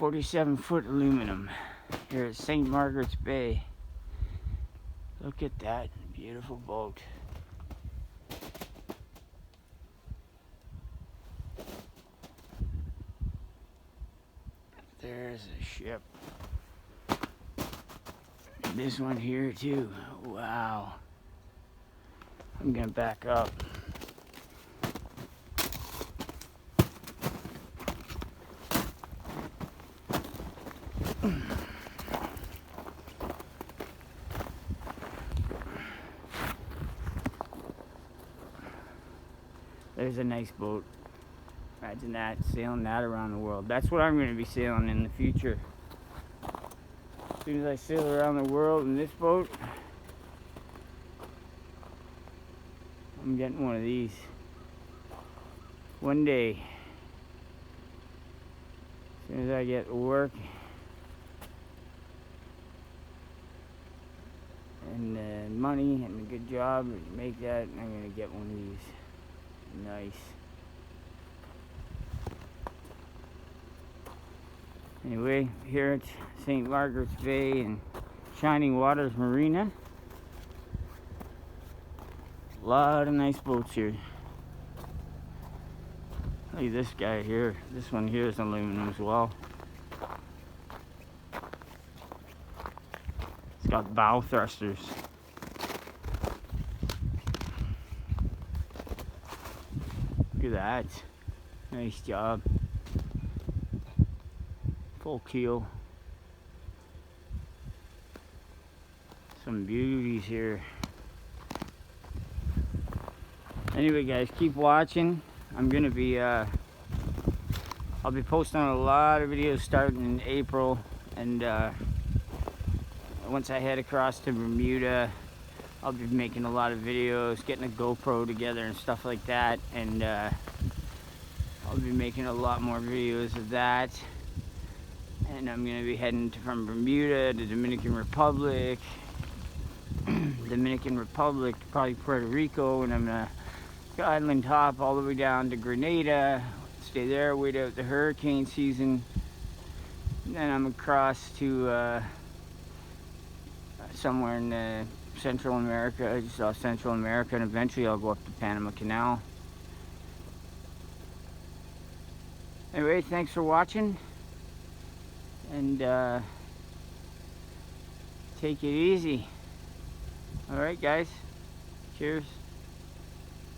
47-foot aluminum here at St. Margaret's Bay. Look at that beautiful boat. There's a ship. And this one here too. Wow. I'm gonna back up. There's a nice boat. Imagine that, sailing that around the world. That's what I'm going to be sailing in the future. As soon as I sail around the world in this boat, I'm getting one of these. One day. As soon as I get work and money and a good job, make that, I'm going to get one of these. Nice. Anyway, here at St. Margaret's Bay and Shining Waters Marina. A lot of nice boats here. Look at this guy here. This one here is aluminum as well. It's got bow thrusters. Look at that. Nice job. Full keel. Some beauties here. Anyway guys, keep watching. I'm gonna be I'll be posting a lot of videos starting in April, and once I head across to Bermuda, I'll be making a lot of videos, getting a GoPro together and stuff like that, and I'll be making a lot more videos of that. And I'm going to be heading from Bermuda to Dominican Republic, probably Puerto Rico, and I'm going to go island hop all the way down to Grenada, stay there, wait out the hurricane season, and then I'm across to somewhere in Central America, just off Central America, and eventually I'll go up to Panama Canal. Anyway, thanks for watching, and take it easy. Alright guys, cheers.